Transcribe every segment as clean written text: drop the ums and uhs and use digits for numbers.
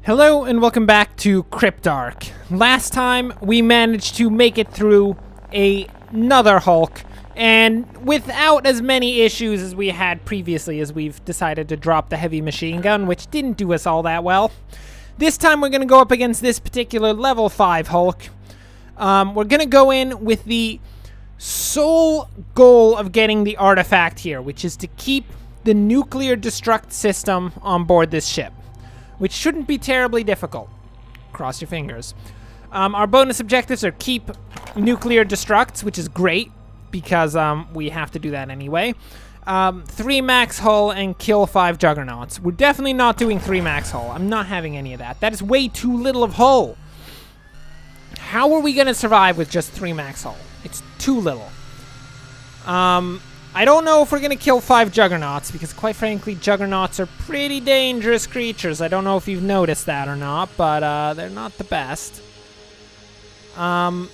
Hello and welcome back to CryptArk. Last time we managed to make it through another Hulk, and without as many issues as we had previously, as we've decided to drop the heavy machine gun, which didn't do us all that well. This time we're going to go up against this particular level 5 Hulk. We're going to go in with the sole goal of getting the artifact here, which is to keep the nuclear destruct system on board this ship, which shouldn't be terribly difficult. Cross your fingers. Our bonus objectives are keep nuclear destructs, which is great, because we have to do that anyway. 3 max hull and kill 5 juggernauts. We're definitely not doing 3 max hull. I'm not having any of that. That is way too little of hull. How are we going to survive with just 3 max hull? It's too little. I don't know if we're going to kill 5 juggernauts, because quite frankly, juggernauts are pretty dangerous creatures. I don't know if you've noticed that or not, but they're not the best. And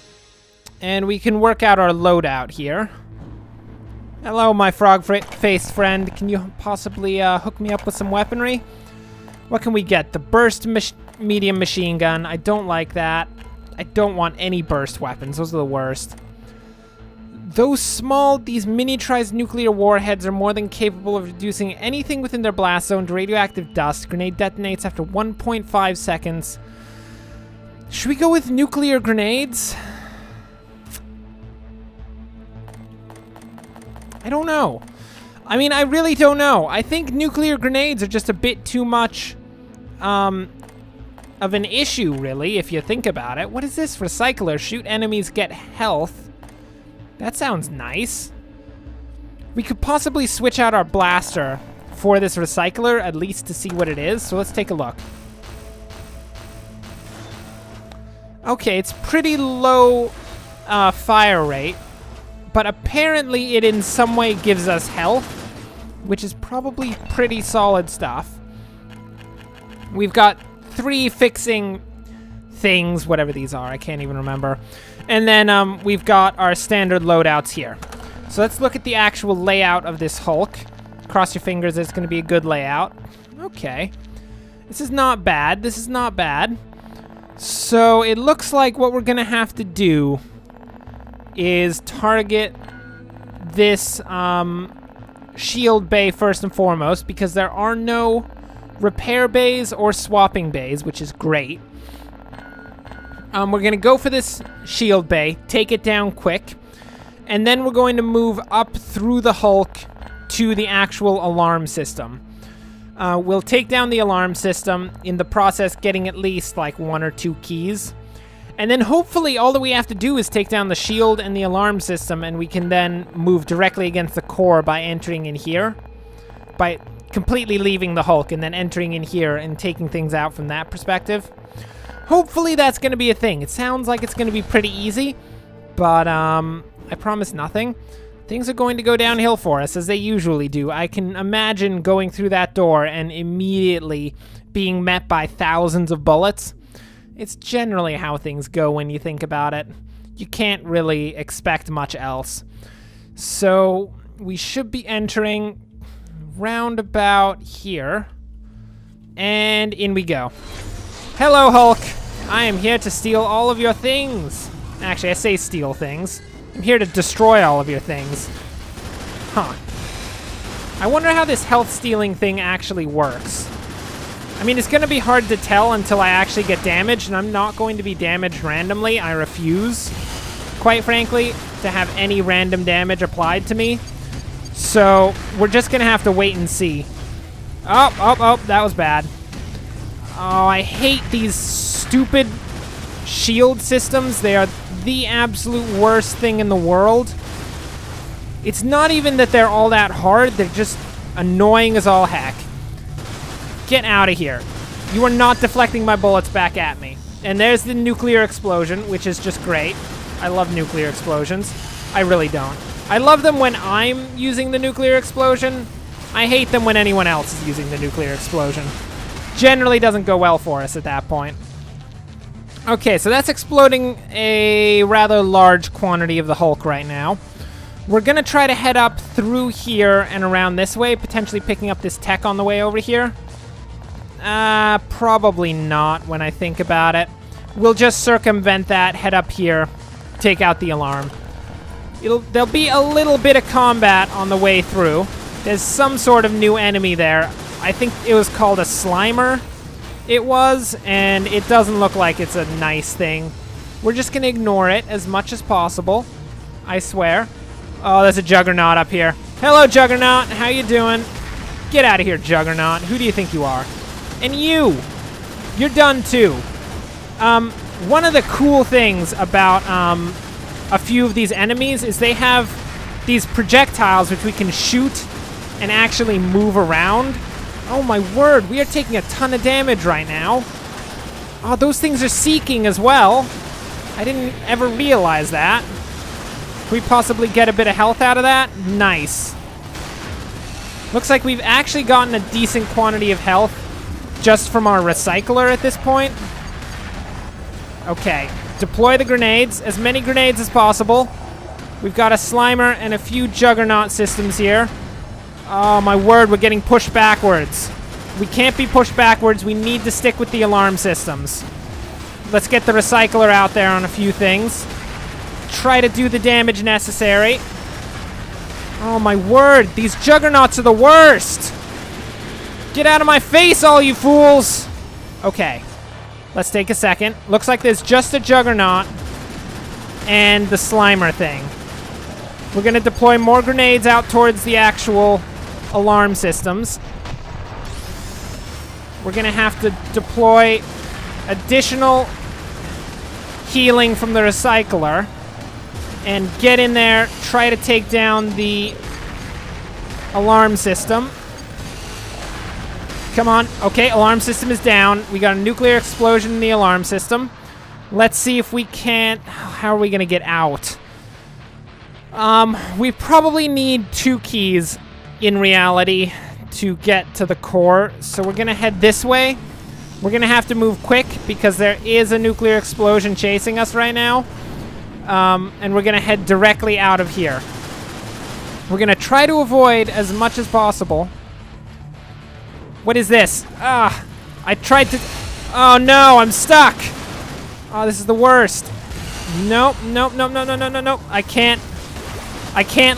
we can work out our loadout here. Hello, my frog-faced friend. Can you possibly hook me up with some weaponry? What can we get? The burst medium machine gun. I don't like that. I don't want any burst weapons. Those are the worst. Those these miniaturized nuclear warheads are more than capable of reducing anything within their blast zone to radioactive dust. Grenade detonates after 1.5 seconds. Should we go with nuclear grenades? I don't know. I mean, I really don't know. I think nuclear grenades are just a bit too much of an issue, really, if you think about it. What is this? Recycler. Shoot enemies, get health. That sounds nice. We could possibly switch out our blaster for this recycler, at least to see what it is. So let's take a look. Okay, it's pretty low fire rate, but apparently it in some way gives us health, which is probably pretty solid stuff. We've got 3 fixing things, whatever these are, I can't even remember. And then we've got our standard loadouts here. So let's look at the actual layout of this Hulk. Cross your fingers, it's going to be a good layout. Okay. This is not bad. This is not bad. So it looks like what we're going to have to do is target this shield bay first and foremost, because there are no repair bays or swapping bays, which is great. We're going to go for this shield bay, take it down quick, and then we're going to move up through the Hulk to the actual alarm system. We'll take down the alarm system, in the process getting at least like 1 or 2 keys. And then hopefully all that we have to do is take down the shield and the alarm system, and we can then move directly against the core by entering in here. By completely leaving the Hulk and then entering in here and taking things out from that perspective. Hopefully that's going to be a thing. It sounds like it's going to be pretty easy, but I promise nothing. Things are going to go downhill for us, as they usually do. I can imagine going through that door and immediately being met by thousands of bullets. It's generally how things go when you think about it. You can't really expect much else. So we should be entering roundabout here, and in we go. Hello, Hulk. I am here to steal all of your things. Actually, I say steal things. I'm here to destroy all of your things. Huh. I wonder how this health stealing thing actually works. I mean, it's going to be hard to tell until I actually get damaged, and I'm not going to be damaged randomly. I refuse, quite frankly, to have any random damage applied to me. So we're just going to have to wait and see. Oh, that was bad. Oh, I hate these stupid shield systems. They are the absolute worst thing in the world. It's not even that they're all that hard. They're just annoying as all heck. Get out of here. You are not deflecting my bullets back at me. And there's the nuclear explosion, which is just great. I love nuclear explosions. I really don't. I love them when I'm using the nuclear explosion. I hate them when anyone else is using the nuclear explosion. Generally doesn't go well for us at that point. Okay, so that's exploding a rather large quantity of the Hulk right now. We're going to try to head up through here and around this way, potentially picking up this tech on the way over here. Probably not when I think about it. We'll just circumvent that, head up here, take out the alarm. There'll be a little bit of combat on the way through. There's some sort of new enemy there. I think it was called a Slimer. It was, and it doesn't look like it's a nice thing. We're just gonna ignore it as much as possible. I swear. Oh, there's a Juggernaut up here. Hello, Juggernaut. How you doing? Get out of here, Juggernaut. Who do you think you are? And you! You're done, too. One of the cool things about, a few of these enemies is they have these projectiles which we can shoot and actually move around. Oh my word, we are taking a ton of damage right now. Oh, those things are seeking as well. I didn't ever realize that. Can we possibly get a bit of health out of that? Nice. Looks like we've actually gotten a decent quantity of health just from our recycler at this point. Okay, deploy the grenades, as many grenades as possible. We've got a Slimer and a few Juggernaut systems here. Oh my word, we're getting pushed backwards. We can't be pushed backwards, we need to stick with the alarm systems. Let's get the recycler out there on a few things. Try to do the damage necessary. Oh my word, these Juggernauts are the worst! Get out of my face, all you fools! Okay, let's take a second. Looks like there's just a Juggernaut and the Slimer thing. We're gonna deploy more grenades out towards the actual alarm systems. We're gonna have to deploy additional healing from the recycler and get in there, try to take down the alarm system. Come on. Okay, alarm system is down. We got a nuclear explosion in the alarm system. Let's see if we can't... How are we gonna get out? We probably need 2 keys in reality to get to the core, so we're gonna head this way. We're gonna have to move quick because there is a nuclear explosion chasing us right now. And we're gonna head directly out of here. We're gonna try to avoid as much as possible. What is this? I tried to... Oh no, I'm stuck! Oh, this is the worst. Nope, nope, nope, no, no, no, no, no. I can't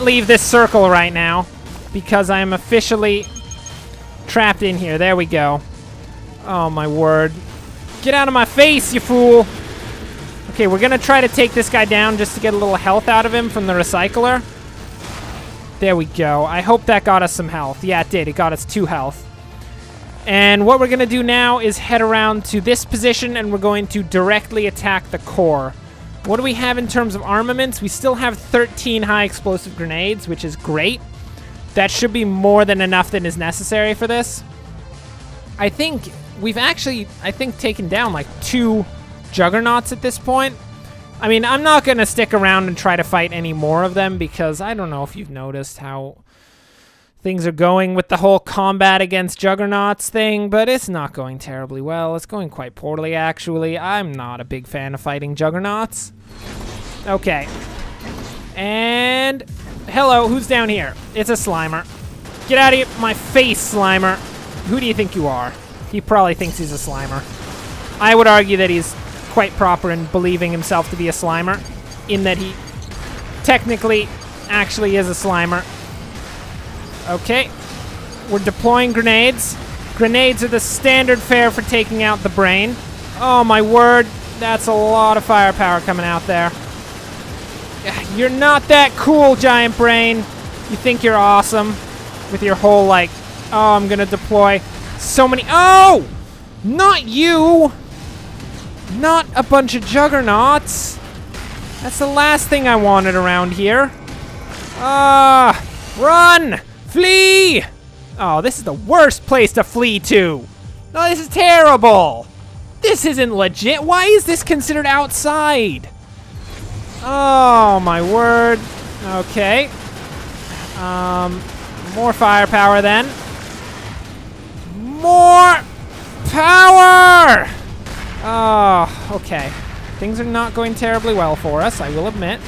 leave this circle right now because I am officially trapped in here. There we go. Oh my word. Get out of my face, you fool! Okay, we're gonna try to take this guy down just to get a little health out of him from the recycler. There we go. I hope that got us some health. Yeah, it did. It got us 2 health. And what we're gonna do now is head around to this position and we're going to directly attack the core. What do we have in terms of armaments? We still have 13 high explosive grenades, which is great. That should be more than enough that is necessary for this. I think we've actually, taken down like 2 Juggernauts at this point. I mean, I'm not gonna stick around and try to fight any more of them because I don't know if you've noticed how things are going with the whole combat against Juggernauts thing, but it's not going terribly well. It's going quite poorly, actually. I'm not a big fan of fighting Juggernauts. Okay. And... hello, who's down here? It's a Slimer. Get out of my face, Slimer. Who do you think you are? He probably thinks he's a Slimer. I would argue that he's quite proper in believing himself to be a Slimer, in that he technically actually is a Slimer. Okay, we're deploying grenades. Grenades are the standard fare for taking out the brain. Oh my word, that's a lot of firepower coming out there. You're not that cool, Giant Brain. You think you're awesome with your whole, like, oh, I'm gonna deploy so many... Oh! Not you! Not a bunch of Juggernauts. That's the last thing I wanted around here. Run! Flee! Oh, this is the worst place to flee to. No, this is terrible. This isn't legit. Why is this considered outside? Oh, my word. Okay. More firepower then. More power! Oh, okay. Things are not going terribly well for us, I will admit.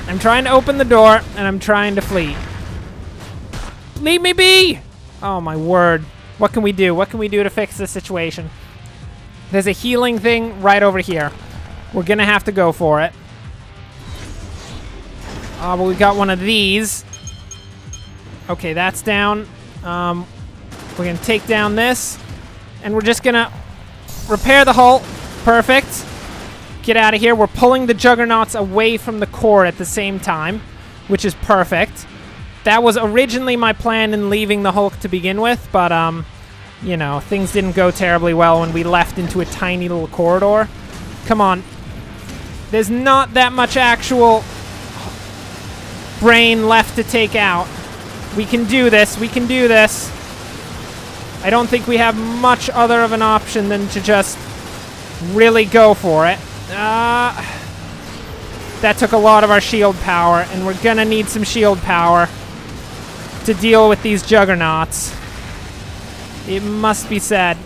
I'm trying to open the door, and I'm trying to flee. Leave me be! Oh, my word. What can we do? What can we do to fix this situation? There's a healing thing right over here. We're gonna have to go for it. But we got one of these. Okay, that's down. We're gonna take down this. And we're just gonna repair the hull. Perfect. Get out of here. We're pulling the juggernauts away from the core at the same time, which is perfect. That was originally my plan in leaving the Hulk to begin with, but, you know, things didn't go terribly well when we left into a tiny little corridor. Come on. There's not that much actual brain left to take out. We can do this. We can do this. I don't think we have much other of an option than to just really go for it. That took a lot of our shield power, and we're gonna need some shield power to deal with these juggernauts. It must be said.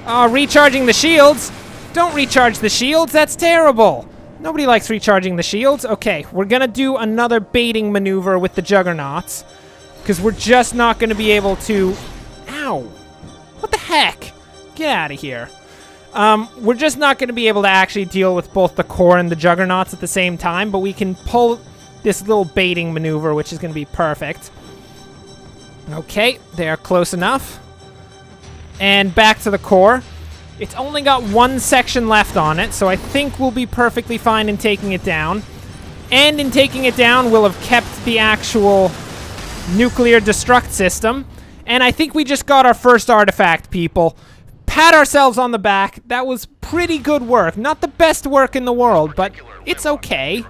Oh, recharging the shields? Don't recharge the shields, that's terrible. Nobody likes recharging the shields. Okay, we're gonna do another baiting maneuver with the juggernauts, because we're just not gonna be able to... Ow! What the heck? Get out of here. We're just not going to be able to actually deal with both the core and the juggernauts at the same time, but we can pull this little baiting maneuver, which is going to be perfect. Okay, they are close enough. And back to the core. It's only got one section left on it, so I think we'll be perfectly fine in taking it down. And in taking it down, we'll have kept the actual nuclear destruct system. And I think we just got our first artifact, people. Pat ourselves on the back. That was pretty good work. Not the best work in the world, but it's okay.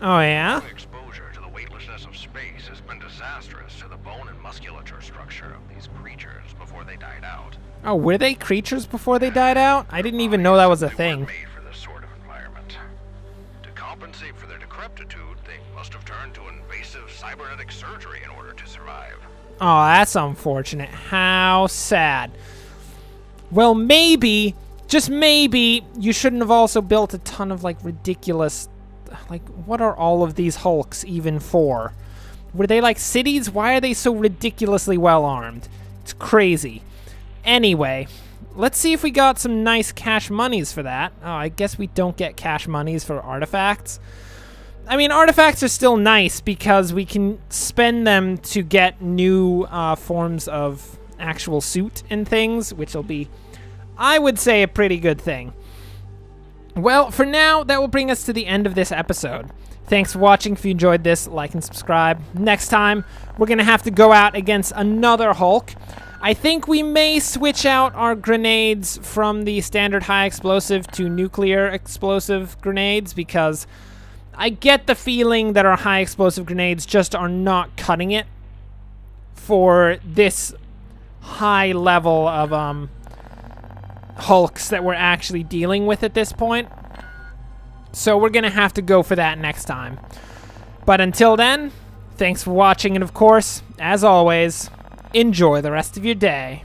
Oh, yeah? Exposure to the weightlessness of space has been disastrous to the bone and musculature structure of these creatures before they died out. Oh, were they creatures before they died out? I didn't even know that was a thing. Made for this sort of environment. To compensate for their decrepitude, they must have turned to invasive cybernetic surgery in order to survive. Oh, that's unfortunate. How sad. Well, maybe, just maybe, you shouldn't have also built a ton of, like, ridiculous... Like, what are all of these Hulks even for? Were they, like, cities? Why are they so ridiculously well-armed? It's crazy. Anyway, let's see if we got some nice cash monies for that. Oh, I guess we don't get cash monies for artifacts. I mean, artifacts are still nice because we can spend them to get new forms of actual suit and things, which will be, I would say, a pretty good thing. Well, for now, that will bring us to the end of this episode. Thanks for watching. If you enjoyed this, like and subscribe. Next time, we're going to have to go out against another Hulk. I think we may switch out our grenades from the standard high explosive to nuclear explosive grenades because... I get the feeling that our high explosive grenades just are not cutting it for this high level of Hulks that we're actually dealing with at this point. So we're going to have to go for that next time. But until then, thanks for watching, and of course, as always, enjoy the rest of your day.